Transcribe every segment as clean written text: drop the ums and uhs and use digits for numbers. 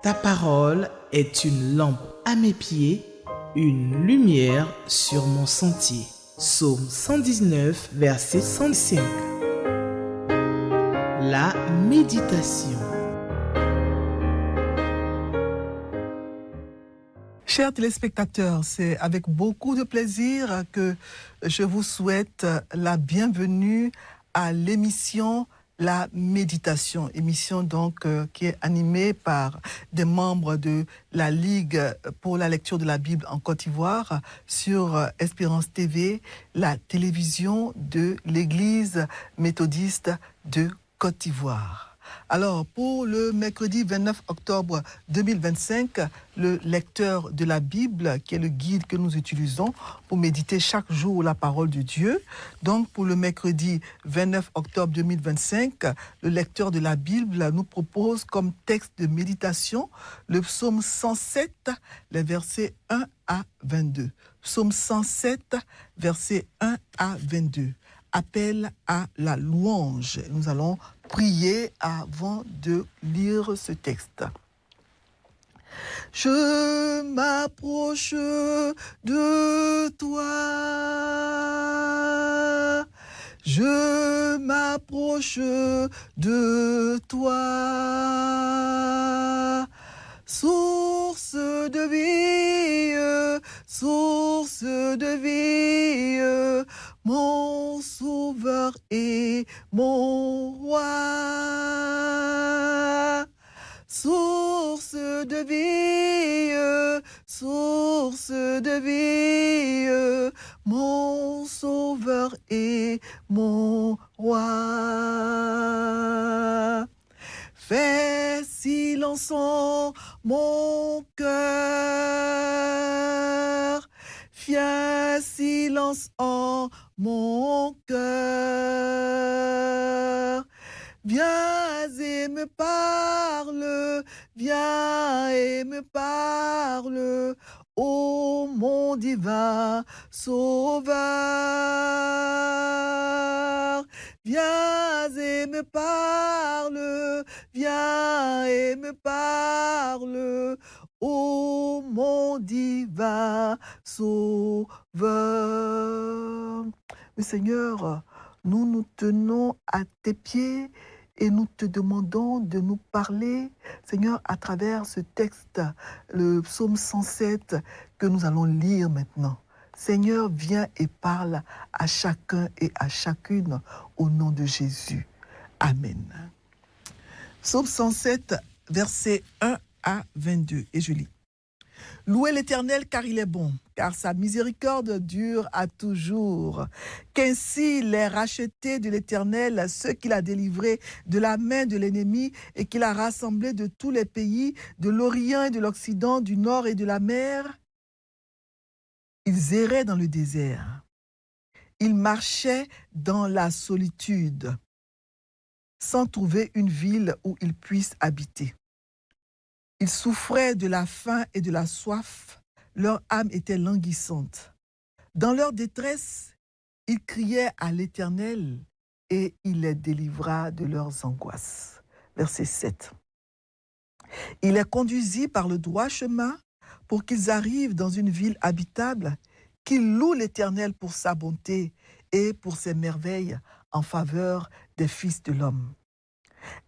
Ta parole est une lampe à mes pieds, une lumière sur mon sentier. Psaume 119, verset 105. La méditation. Chers téléspectateurs, c'est avec beaucoup de plaisir que je vous souhaite la bienvenue à l'émission La Méditation, émission donc qui est animée par des membres de la Ligue pour la lecture de la Bible en Côte d'Ivoire sur Espérance TV, la télévision de l'Église méthodiste de Côte d'Ivoire. Alors, pour le mercredi 29 octobre 2025, le lecteur de la Bible, qui est le guide que nous utilisons pour méditer chaque jour la parole de Dieu. Donc, pour le mercredi 29 octobre 2025, le lecteur de la Bible nous propose comme texte de méditation le psaume 107, les versets 1 à 22. Psaume 107, versets 1 à 22. Appel à la louange. Nous allons prier avant de lire ce texte. Je m'approche de toi. Je m'approche de toi. Source de vie, source de vie, mon sauveur et mon roi. Source de vie, source de vie, mon sauveur et mon roi. Fais silence en mon cœur, fais silence en mon cœur. Viens et me parle, viens et me parle, ô mon divin sauveur. Viens et me parle, viens et me parle, ô mon divin sauveur. Mais Seigneur, nous nous tenons à tes pieds et nous te demandons de nous parler, Seigneur, à travers ce texte, le psaume 107 que nous allons lire maintenant. Seigneur, viens et parle à chacun et à chacune au nom de Jésus. Amen. Psaume 107, versets 1 à 22, et je lis. Louez l'Éternel car il est bon, car sa miséricorde dure à toujours. Qu'ainsi les rachetés de l'Éternel, ceux qu'il a délivrés de la main de l'ennemi et qu'il a rassemblés de tous les pays, de l'Orient et de l'Occident, du Nord et de la mer, ils erraient dans le désert. Ils marchaient dans la solitude, sans trouver une ville où ils puissent habiter. Ils souffraient de la faim et de la soif, leur âme était languissante. Dans leur détresse, ils criaient à l'Éternel et il les délivra de leurs angoisses. Verset 7. Il les conduisit par le droit chemin pour qu'ils arrivent dans une ville habitable, qu'ils louent l'Éternel pour sa bonté et pour ses merveilles en faveur des fils de l'homme.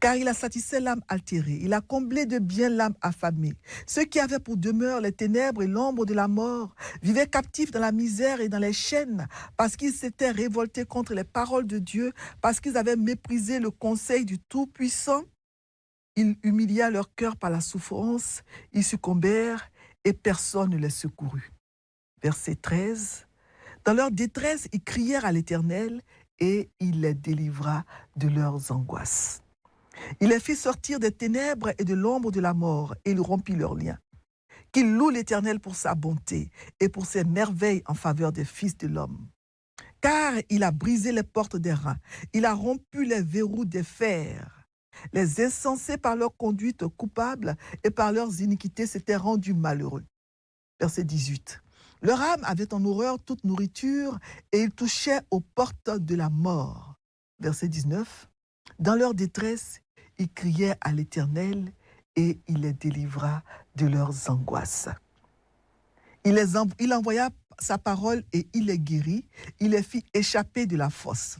Car il a satisfait l'âme altérée, il a comblé de bien l'âme affamée. Ceux qui avaient pour demeure les ténèbres et l'ombre de la mort vivaient captifs dans la misère et dans les chaînes, parce qu'ils s'étaient révoltés contre les paroles de Dieu, parce qu'ils avaient méprisé le conseil du Tout-Puissant. Il humilia leur cœur par la souffrance, ils succombèrent et personne ne les secourut. Verset 13. Dans leur détresse, ils crièrent à l'Éternel et il les délivra de leurs angoisses. Il les fit sortir des ténèbres et de l'ombre de la mort, et il rompit leurs liens. Qu'ils louent l'Éternel pour sa bonté et pour ses merveilles en faveur des fils de l'homme. Car il a brisé les portes des reins, il a rompu les verrous des fers. Les insensés par leur conduite coupable et par leurs iniquités s'étaient rendus malheureux. Verset 18. Leur âme avait en horreur toute nourriture et ils touchaient aux portes de la mort. Verset 19. Dans leur détresse, ils criaient à l'Éternel et il les délivra de leurs angoisses. Il envoya sa parole et il les guérit, il les fit échapper de la fosse.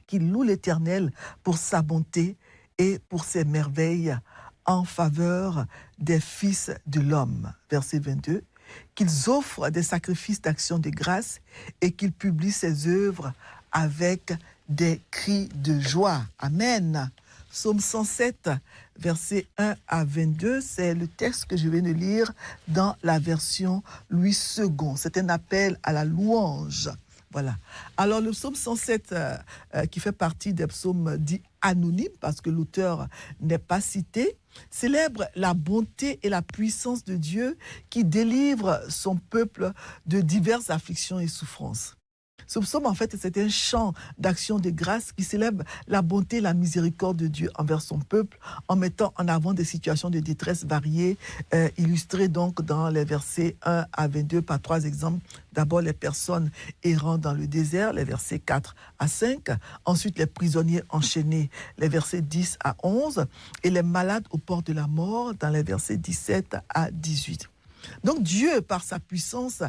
Qu'il loue l'Éternel pour sa bonté et pour ses merveilles en faveur des fils de l'homme. Verset 22. Qu'ils offrent des sacrifices d'action de grâce et qu'ils publient ses œuvres avec des cris de joie. Amen. Psaume 107, versets 1 à 22, c'est le texte que je viens de lire dans la version Louis II. C'est un appel à la louange. Voilà. Alors le psaume 107, qui fait partie des psaumes dits anonymes, parce que l'auteur n'est pas cité, célèbre la bonté et la puissance de Dieu qui délivre son peuple de diverses afflictions et souffrances. Ce psaume, en fait, c'est un chant d'action de grâce qui célèbre la bonté et la miséricorde de Dieu envers son peuple en mettant en avant des situations de détresse variées, illustrées donc dans les versets 1 à 22 par 3 exemples. D'abord, les personnes errant dans le désert, les versets 4 à 5. Ensuite, les prisonniers enchaînés, les versets 10 à 11. Et les malades au port de la mort, dans les versets 17 à 18. Donc Dieu, par sa puissance,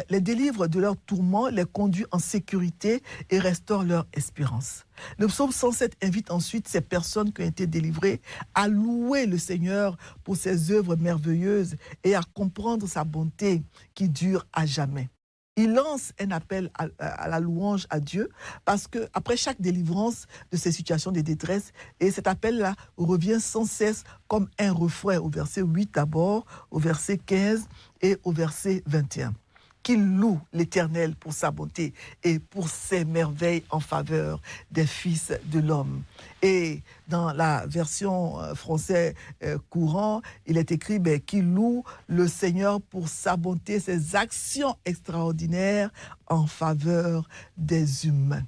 les délivre de leurs tourments, les conduit en sécurité et restaure leur espérance. Le psaume 107 invite ensuite ces personnes qui ont été délivrées à louer le Seigneur pour ses œuvres merveilleuses et à comprendre sa bonté qui dure à jamais. Il lance un appel à la louange à Dieu parce qu'après chaque délivrance de ces situations de détresse, et cet appel-là revient sans cesse comme un refrain au verset 8 d'abord, au verset 15 et au verset 21. Qu'il loue l'Éternel pour sa bonté et pour ses merveilles en faveur des fils de l'homme. Et dans la version française courant, il est écrit qu'il loue le Seigneur pour sa bonté, ses actions extraordinaires en faveur des humains.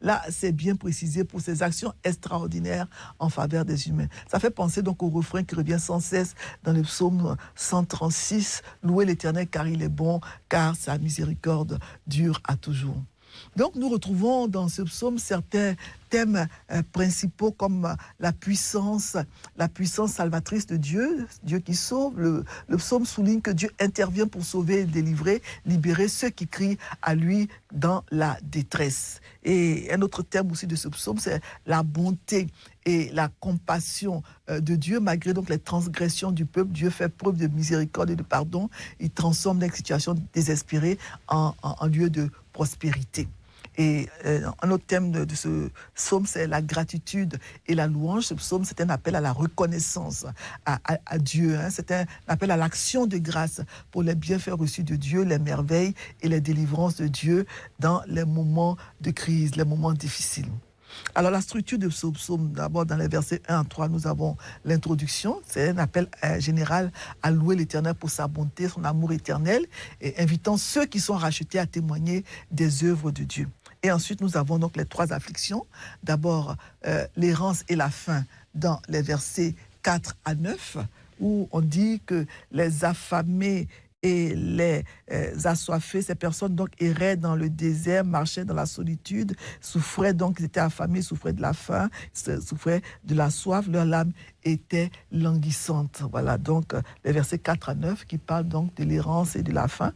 Là, c'est bien précisé pour ses actions extraordinaires en faveur des humains. Ça fait penser donc au refrain qui revient sans cesse dans le psaume 136, « Louez l'Éternel car il est bon, car sa miséricorde dure à toujours ». Donc nous retrouvons dans ce psaume certains thèmes principaux comme la puissance salvatrice de Dieu, Dieu qui sauve. Le psaume souligne que Dieu intervient pour sauver, délivrer, libérer ceux qui crient à lui dans la détresse. Et un autre thème aussi de ce psaume, c'est la bonté et la compassion de Dieu, malgré donc les transgressions du peuple. Dieu fait preuve de miséricorde et de pardon. Il transforme les situations désespérées en lieu de prospérité. Et un autre thème de ce psaume, c'est la gratitude et la louange. Ce psaume, c'est un appel à la reconnaissance à Dieu. C'est un appel à l'action de grâce pour les bienfaits reçus de Dieu, les merveilles et les délivrances de Dieu dans les moments de crise, les moments difficiles. Alors la structure de ce psaume, d'abord dans les versets 1 à 3, nous avons l'introduction. C'est un appel général à louer l'Éternel pour sa bonté, son amour éternel, et invitant ceux qui sont rachetés à témoigner des œuvres de Dieu. Et ensuite, nous avons donc les 3 afflictions. D'abord, l'errance et la faim dans les versets 4 à 9, où on dit que les affamés et les assoiffés, ces personnes donc erraient dans le désert, marchaient dans la solitude, souffraient donc, ils étaient affamés, souffraient de la faim, souffraient de la soif, leur âme était languissante. Voilà donc les versets 4 à 9 qui parlent donc de l'errance et de la faim.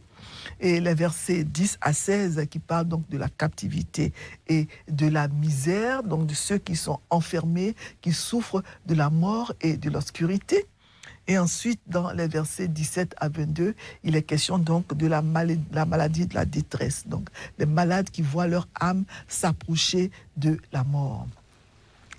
Et les versets 10 à 16 qui parlent donc de la captivité et de la misère, donc de ceux qui sont enfermés, qui souffrent de la mort et de l'obscurité. Et ensuite, dans les versets 17 à 22, il est question donc de la maladie, de la détresse. Donc, les malades qui voient leur âme s'approcher de la mort.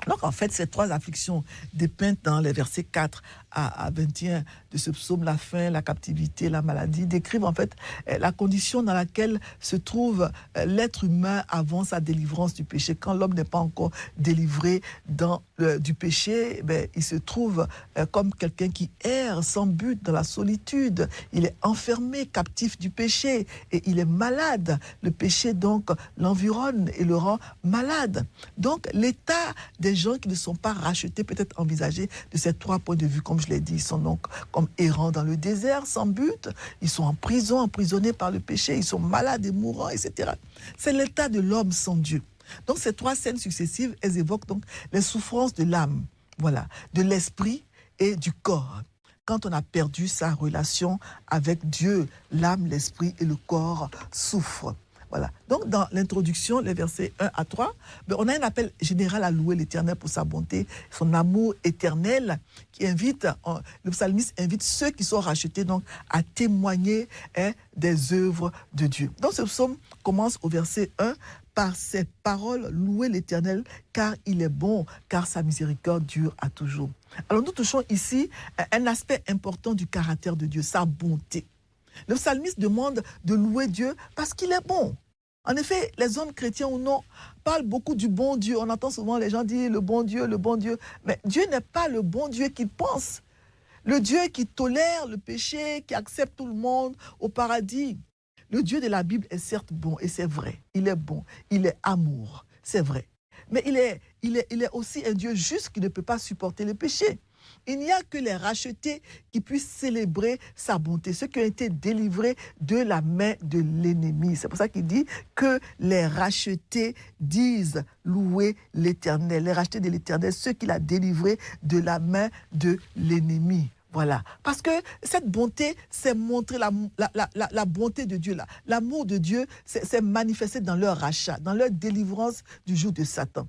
Donc, en fait, ces 3 afflictions dépeintes dans les versets 4 à 21 de ce psaume, la faim, la captivité, la maladie, décrivent en fait la condition dans laquelle se trouve l'être humain avant sa délivrance du péché. Quand l'homme n'est pas encore délivré du péché, il se trouve comme quelqu'un qui erre sans but dans la solitude. Il est enfermé, captif du péché, et il est malade. Le péché, donc, l'environne et le rend malade. Donc, l'état des gens qui ne sont pas rachetés peut être envisagé de ces 3 points de vue. Comme je l'ai dit, ils sont donc comme errants dans le désert, sans but. Ils sont en prison, emprisonnés par le péché. Ils sont malades et mourants, etc. C'est l'état de l'homme sans Dieu. Donc, ces 3 scènes successives, elles évoquent donc les souffrances de l'âme, voilà, de l'esprit et du corps. Quand on a perdu sa relation avec Dieu, l'âme, l'esprit et le corps souffrent. Voilà. Donc, dans l'introduction, les versets 1 à 3, on a un appel général à louer l'Éternel pour sa bonté, son amour éternel, qui invite, le psalmiste invite ceux qui sont rachetés donc, à témoigner des œuvres de Dieu. Donc, ce psaume commence au verset 1 par ces paroles, louez l'Éternel, car il est bon, car sa miséricorde dure à toujours. Alors, nous touchons ici un aspect important du caractère de Dieu, sa bonté. Le psalmiste demande de louer Dieu parce qu'il est bon. En effet, les hommes chrétiens ou non parlent beaucoup du bon Dieu. On entend souvent les gens dire le bon Dieu, le bon Dieu. Mais Dieu n'est pas le bon Dieu qu'ils pensent. Le Dieu qui tolère le péché, qui accepte tout le monde au paradis. Le Dieu de la Bible est certes bon et c'est vrai. Il est bon, il est amour, c'est vrai. Mais il est aussi un Dieu juste qui ne peut pas supporter le péché. Il n'y a que les rachetés qui puissent célébrer sa bonté, ceux qui ont été délivrés de la main de l'ennemi. C'est pour ça qu'il dit que les rachetés disent louer l'Éternel. Les rachetés de l'Éternel, ceux qu'il a délivrés de la main de l'ennemi. Voilà. Parce que cette bonté, c'est montrer la bonté de Dieu. L'amour de Dieu, c'est manifesté dans leur rachat, dans leur délivrance du joug de Satan.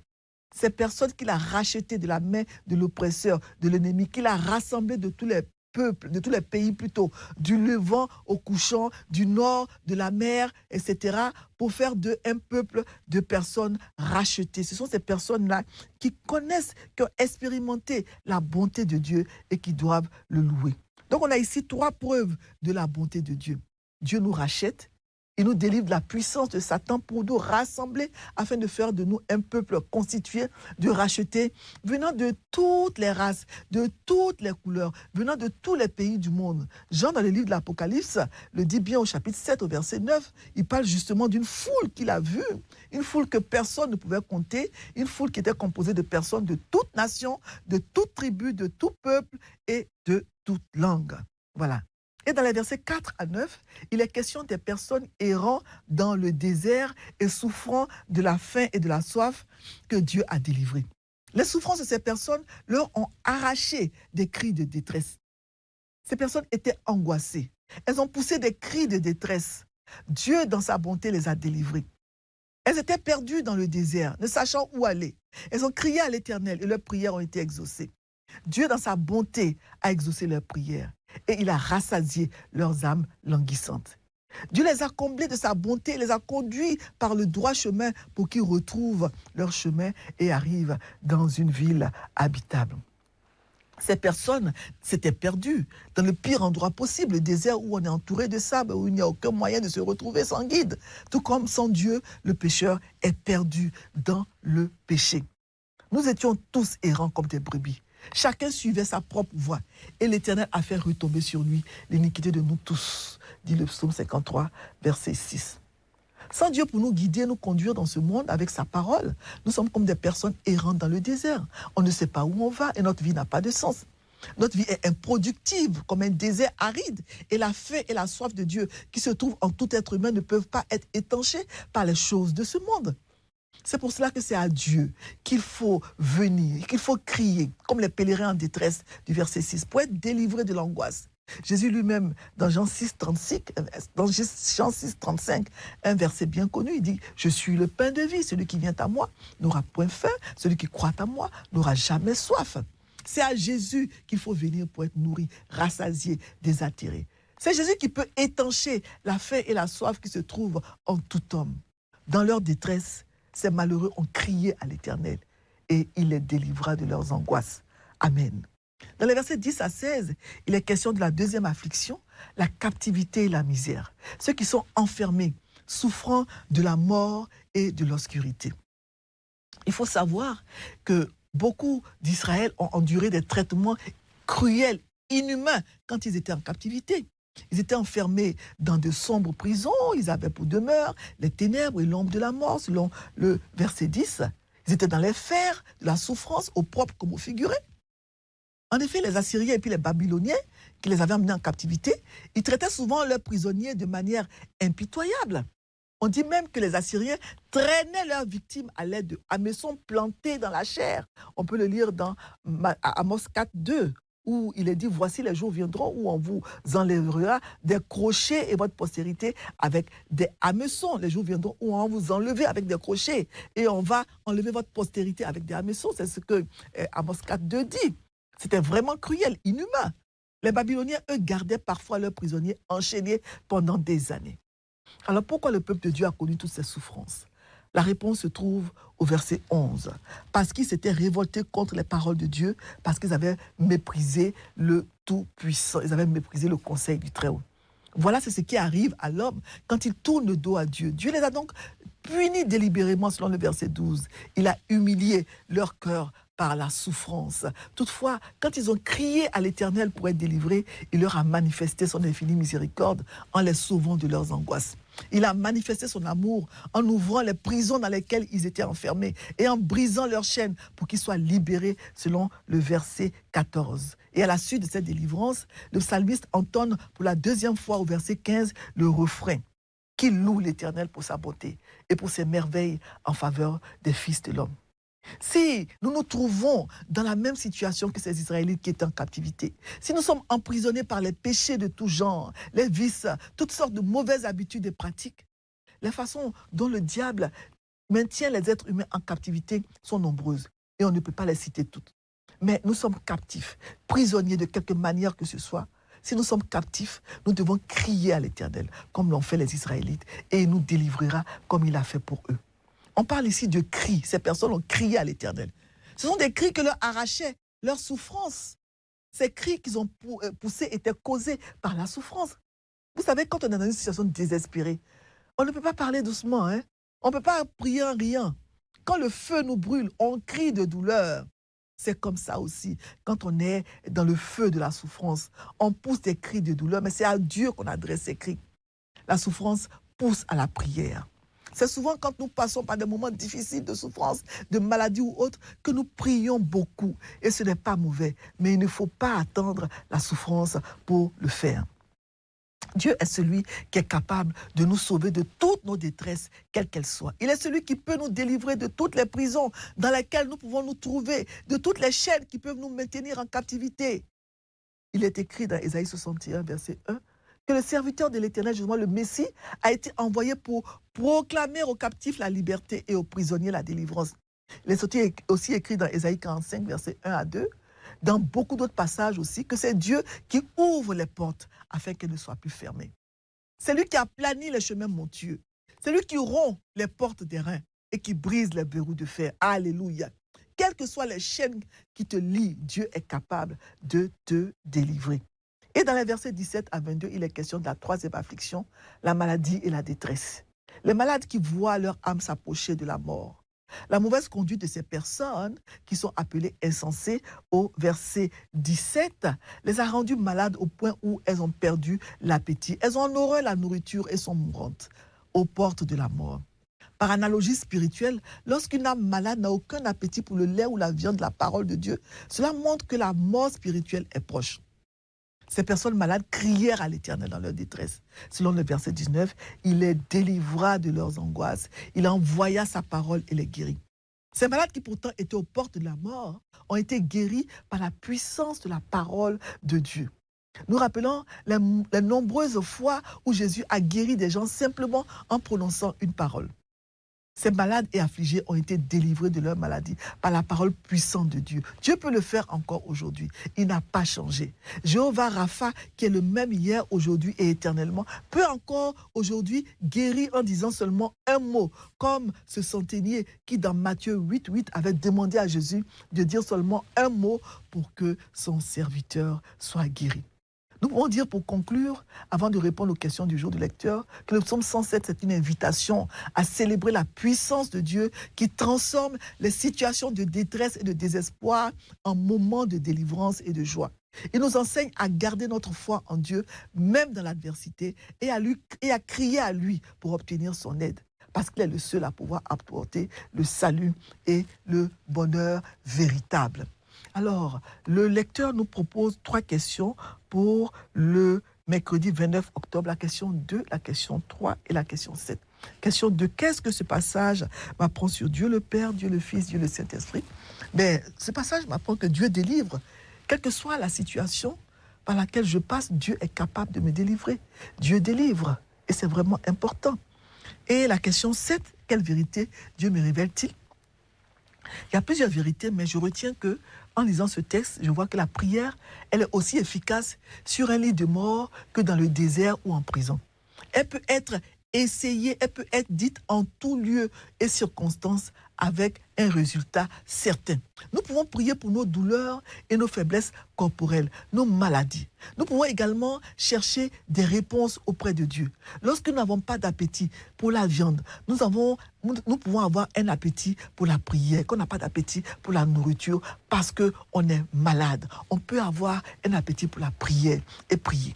Ces personnes qu'il a rachetées de la main de l'oppresseur, de l'ennemi, qu'il a rassemblées de tous les peuples, de tous les pays plutôt, du levant au couchant, du nord, de la mer, etc., pour faire d'eux un peuple de personnes rachetées. Ce sont ces personnes-là qui connaissent, qui ont expérimenté la bonté de Dieu et qui doivent le louer. Donc on a ici 3 preuves de la bonté de Dieu. Dieu nous rachète. Il nous délivre de la puissance de Satan pour nous rassembler afin de faire de nous un peuple constitué, de racheter, venant de toutes les races, de toutes les couleurs, venant de tous les pays du monde. Jean, dans le livre de l'Apocalypse, le dit bien au chapitre 7, au verset 9, il parle justement d'une foule qu'il a vue, une foule que personne ne pouvait compter, une foule qui était composée de personnes de toute nation, de toute tribu, de tout peuple et de toute langue. Voilà. Et dans les versets 4 à 9, il est question des personnes errant dans le désert et souffrant de la faim et de la soif que Dieu a délivrées. Les souffrances de ces personnes leur ont arraché des cris de détresse. Ces personnes étaient angoissées. Elles ont poussé des cris de détresse. Dieu, dans sa bonté, les a délivrées. Elles étaient perdues dans le désert, ne sachant où aller. Elles ont crié à l'Éternel et leurs prières ont été exaucées. Dieu, dans sa bonté, a exaucé leurs prières et il a rassasié leurs âmes languissantes. Dieu les a comblés de sa bonté, les a conduits par le droit chemin pour qu'ils retrouvent leur chemin et arrivent dans une ville habitable. Ces personnes s'étaient perdues dans le pire endroit possible, le désert où on est entouré de sable, où il n'y a aucun moyen de se retrouver sans guide. Tout comme sans Dieu, le pécheur est perdu dans le péché. Nous étions tous errants comme des brebis. Chacun suivait sa propre voie et l'Éternel a fait retomber sur lui l'iniquité de nous tous, dit le psaume 53, verset 6. Sans Dieu pour nous guider, nous conduire dans ce monde avec sa parole, nous sommes comme des personnes errantes dans le désert. On ne sait pas où on va et notre vie n'a pas de sens. Notre vie est improductive, comme un désert aride. Et la faim et la soif de Dieu qui se trouvent en tout être humain ne peuvent pas être étanchées par les choses de ce monde. C'est pour cela que c'est à Dieu qu'il faut venir, qu'il faut crier, comme les pèlerins en détresse du verset 6, pour être délivré de l'angoisse. Jésus lui-même, dans Jean 6, 35, un verset bien connu, il dit « Je suis le pain de vie, celui qui vient à moi n'aura point faim, celui qui croit à moi n'aura jamais soif. » C'est à Jésus qu'il faut venir pour être nourri, rassasié, désattiré. C'est Jésus qui peut étancher la faim et la soif qui se trouvent en tout homme. Dans leur détresse, ces malheureux ont crié à l'Éternel et il les délivra de leurs angoisses. Amen. Dans les versets 10 à 16, il est question de la deuxième affliction, la captivité et la misère. Ceux qui sont enfermés, souffrant de la mort et de l'obscurité. Il faut savoir que beaucoup d'Israël ont enduré des traitements cruels, inhumains, quand ils étaient en captivité. Ils étaient enfermés dans de sombres prisons, ils avaient pour demeure les ténèbres et l'ombre de la mort, selon le verset 10. Ils étaient dans les fers de la souffrance, au propre comme au figuré. En effet, les Assyriens et puis les Babyloniens, qui les avaient emmenés en captivité, ils traitaient souvent leurs prisonniers de manière impitoyable. On dit même que les Assyriens traînaient leurs victimes à l'aide de hameçons plantés dans la chair. On peut le lire dans Amos 4, 2. où il est dit, voici les jours viendront où on vous enlèvera des crochets et votre postérité avec des hameçons. Les jours viendront où on va vous enlever avec des crochets et on va enlever votre postérité avec des hameçons. C'est ce que Amos 4:2 dit. C'était vraiment cruel, inhumain. Les Babyloniens, eux, gardaient parfois leurs prisonniers enchaînés pendant des années. Alors pourquoi le peuple de Dieu a connu toutes ces souffrances? La réponse se trouve au verset 11. Parce qu'ils s'étaient révoltés contre les paroles de Dieu, parce qu'ils avaient méprisé le Tout-Puissant, ils avaient méprisé le conseil du Très-Haut. Voilà, c'est ce qui arrive à l'homme quand il tourne le dos à Dieu. Dieu les a donc punis délibérément selon le verset 12. Il a humilié leur cœur par la souffrance. Toutefois, quand ils ont crié à l'Éternel pour être délivrés, il leur a manifesté son infinie miséricorde en les sauvant de leurs angoisses. Il a manifesté son amour en ouvrant les prisons dans lesquelles ils étaient enfermés et en brisant leurs chaînes pour qu'ils soient libérés selon le verset 14. Et à la suite de cette délivrance, le psalmiste entonne pour la deuxième fois au verset 15 le refrain qui loue l'Éternel pour sa bonté et pour ses merveilles en faveur des fils de l'homme. Si nous nous trouvons dans la même situation que ces Israélites qui étaient en captivité, si nous sommes emprisonnés par les péchés de tout genre, les vices, toutes sortes de mauvaises habitudes et pratiques, les façons dont le diable maintient les êtres humains en captivité sont nombreuses et on ne peut pas les citer toutes. Mais nous sommes captifs, prisonniers de quelque manière que ce soit. Si nous sommes captifs, nous devons crier à l'Éternel, comme l'ont fait les Israélites, et il nous délivrera comme il a fait pour eux. On parle ici de cris. Ces personnes ont crié à l'Éternel. Ce sont des cris que leur arrachaient leur souffrance. Ces cris qu'ils ont poussés étaient causés par la souffrance. Vous savez, quand on est dans une situation désespérée, on ne peut pas parler doucement. On ne peut pas prier en riant. Quand le feu nous brûle, on crie de douleur. C'est comme ça aussi. Quand on est dans le feu de la souffrance, on pousse des cris de douleur, mais c'est à Dieu qu'on adresse ces cris. La souffrance pousse à la prière. C'est souvent quand nous passons par des moments difficiles de souffrance, de maladie ou autre, que nous prions beaucoup. Et ce n'est pas mauvais, mais il ne faut pas attendre la souffrance pour le faire. Dieu est celui qui est capable de nous sauver de toutes nos détresses, quelles qu'elles soient. Il est celui qui peut nous délivrer de toutes les prisons dans lesquelles nous pouvons nous trouver, de toutes les chaînes qui peuvent nous maintenir en captivité. Il est écrit dans Ésaïe 61, verset 1, que le serviteur de l'Éternel, justement le Messie, a été envoyé pour proclamer aux captifs la liberté et aux prisonniers la délivrance. Il est aussi écrit dans Ésaïe 45, versets 1 à 2, dans beaucoup d'autres passages aussi, que c'est Dieu qui ouvre les portes afin qu'elles ne soient plus fermées. C'est lui qui a plani les chemins montueux. C'est lui qui rompt les portes des reins et qui brise les verrous de fer. Alléluia. Quelles que soient les chaînes qui te lient, Dieu est capable de te délivrer. Et dans les versets 17 à 22, il est question de la troisième affliction, la maladie et la détresse. Les malades qui voient leur âme s'approcher de la mort. La mauvaise conduite de ces personnes, qui sont appelées insensées, au verset 17, les a rendues malades au point où elles ont perdu l'appétit. Elles ont en horreur la nourriture et sont mourantes, aux portes de la mort. Par analogie spirituelle, lorsqu'une âme malade n'a aucun appétit pour le lait ou la viande de la parole de Dieu, cela montre que la mort spirituelle est proche. Ces personnes malades crièrent à l'Éternel dans leur détresse. Selon le verset 19, il les délivra de leurs angoisses. Il envoya sa parole et les guérit. Ces malades qui pourtant étaient aux portes de la mort ont été guéris par la puissance de la parole de Dieu. Nous rappelons les nombreuses fois où Jésus a guéri des gens simplement en prononçant une parole. Ces malades et affligés ont été délivrés de leur maladie par la parole puissante de Dieu. Dieu peut le faire encore aujourd'hui. Il n'a pas changé. Jéhovah Rapha, qui est le même hier, aujourd'hui et éternellement, peut encore aujourd'hui guérir en disant seulement un mot, comme ce centenier qui, dans Matthieu 8:8, avait demandé à Jésus de dire seulement un mot pour que son serviteur soit guéri. Nous pouvons dire pour conclure, avant de répondre aux questions du jour du lecteur, que le psaume 107, c'est une invitation à célébrer la puissance de Dieu qui transforme les situations de détresse et de désespoir en moments de délivrance et de joie. Il nous enseigne à garder notre foi en Dieu, même dans l'adversité, et à crier à lui pour obtenir son aide, parce qu'il est le seul à pouvoir apporter le salut et le bonheur véritable. Alors, le lecteur nous propose 3 questions pour le mercredi 29 octobre. La question 2, la question 3 et la question 7. Question 2, qu'est-ce que ce passage m'apprend sur Dieu le Père, Dieu le Fils, Dieu le Saint-Esprit? Ce passage m'apprend que Dieu délivre. Quelle que soit la situation par laquelle je passe, Dieu est capable de me délivrer. Dieu délivre. Et c'est vraiment important. Et la question 7, quelle vérité Dieu me révèle-t-il? Il y a plusieurs vérités, mais je retiens que, en lisant ce texte, je vois que la prière, elle est aussi efficace sur un lit de mort que dans le désert ou en prison. Elle peut être essayée, elle peut être dite en tout lieu et circonstances avec un résultat certain. Nous pouvons prier pour nos douleurs et nos faiblesses corporelles, nos maladies. Nous pouvons également chercher des réponses auprès de Dieu. Lorsque nous n'avons pas d'appétit pour la viande, nous pouvons avoir un appétit pour la prière, qu'on n'a pas d'appétit pour la nourriture parce qu'on est malade. On peut avoir un appétit pour la prière et prier.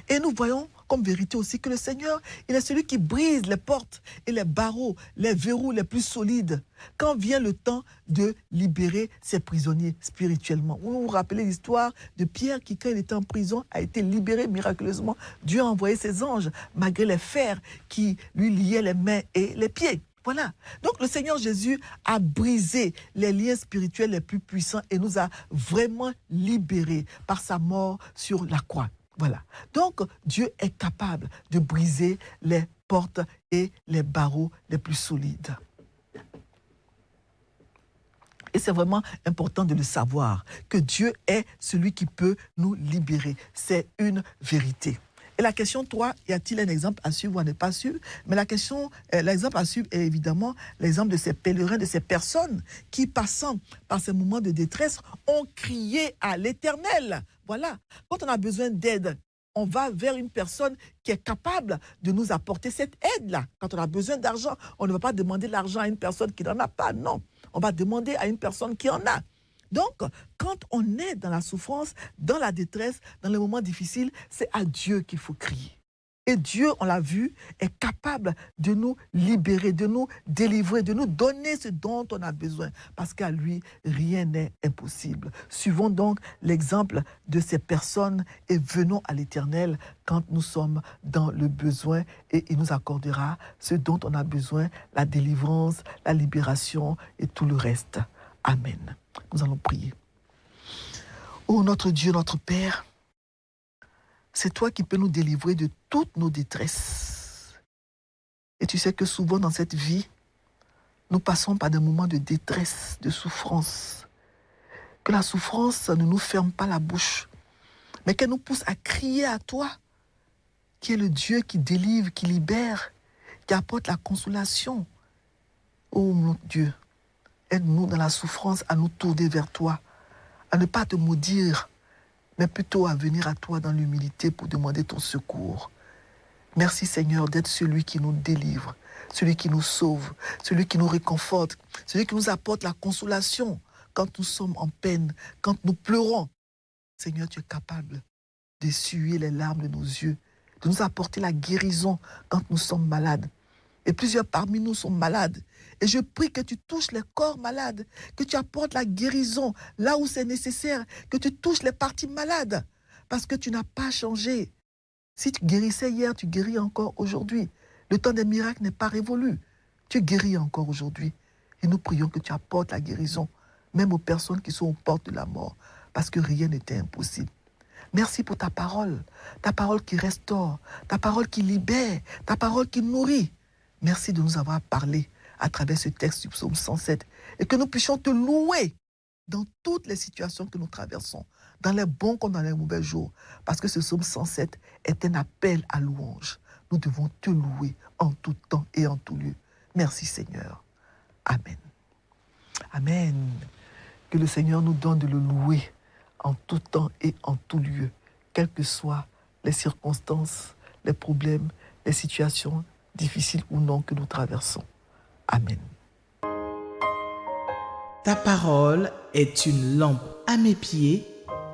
Et nous voyons comme vérité aussi que le Seigneur, il est celui qui brise les portes et les barreaux, les verrous les plus solides, quand vient le temps de libérer ses prisonniers spirituellement. Vous vous rappelez l'histoire de Pierre qui, quand il était en prison, a été libéré miraculeusement. Dieu a envoyé ses anges, malgré les fers qui lui liaient les mains et les pieds. Voilà. Donc le Seigneur Jésus a brisé les liens spirituels les plus puissants et nous a vraiment libérés par sa mort sur la croix. Voilà. Donc, Dieu est capable de briser les portes et les barreaux les plus solides. Et c'est vraiment important de le savoir, que Dieu est celui qui peut nous libérer. C'est une vérité. Et la question 3, y a-t-il un exemple à suivre ou à ne pas suivre? Mais l'exemple à suivre est évidemment l'exemple de ces pèlerins, de ces personnes qui, passant par ces moments de détresse, ont crié à l'Éternel. Voilà. Quand on a besoin d'aide, on va vers une personne qui est capable de nous apporter cette aide-là. Quand on a besoin d'argent, on ne va pas demander l'argent à une personne qui n'en a pas. Non, on va demander à une personne qui en a. Donc, quand on est dans la souffrance, dans la détresse, dans les moments difficiles, c'est à Dieu qu'il faut crier. Et Dieu, on l'a vu, est capable de nous libérer, de nous délivrer, de nous donner ce dont on a besoin. Parce qu'à lui, rien n'est impossible. Suivons donc l'exemple de ces personnes et venons à l'Éternel quand nous sommes dans le besoin et il nous accordera ce dont on a besoin, la délivrance, la libération et tout le reste. Amen. Nous allons prier. Ô notre Dieu, notre Père, c'est toi qui peux nous délivrer de toutes nos détresses. Et tu sais que souvent dans cette vie, nous passons par des moments de détresse, de souffrance. Que la souffrance ne nous ferme pas la bouche, mais qu'elle nous pousse à crier à toi, qui est le Dieu qui délivre, qui libère, qui apporte la consolation. Ô mon Dieu, aide-nous dans la souffrance à nous tourner vers toi, à ne pas te maudire, mais plutôt à venir à toi dans l'humilité pour demander ton secours. Merci Seigneur d'être celui qui nous délivre, celui qui nous sauve, celui qui nous réconforte, celui qui nous apporte la consolation quand nous sommes en peine, quand nous pleurons. Seigneur, tu es capable d'essuyer les larmes de nos yeux, de nous apporter la guérison quand nous sommes malades. Et plusieurs parmi nous sont malades. Et je prie que tu touches les corps malades, que tu apportes la guérison là où c'est nécessaire, que tu touches les parties malades, parce que tu n'as pas changé. Si tu guérissais hier, tu guéris encore aujourd'hui. Le temps des miracles n'est pas révolu. Tu guéris encore aujourd'hui. Et nous prions que tu apportes la guérison, même aux personnes qui sont aux portes de la mort, parce que rien n'était impossible. Merci pour ta parole qui restaure, ta parole qui libère, ta parole qui nourrit. Merci de nous avoir parlé à travers ce texte du psaume 107 et que nous puissions te louer dans toutes les situations que nous traversons, dans les bons comme dans les mauvais jours, parce que ce psaume 107 est un appel à louange. Nous devons te louer en tout temps et en tout lieu. Merci Seigneur. Amen. Amen. Que le Seigneur nous donne de le louer en tout temps et en tout lieu, quelles que soient les circonstances, les problèmes, les situations difficiles ou non que nous traversons. Amen. Ta parole est une lampe à mes pieds,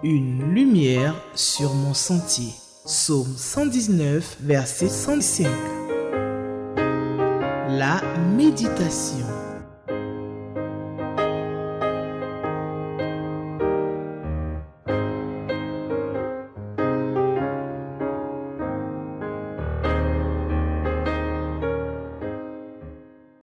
une lumière sur mon sentier. Psaume 119, verset 105. La méditation.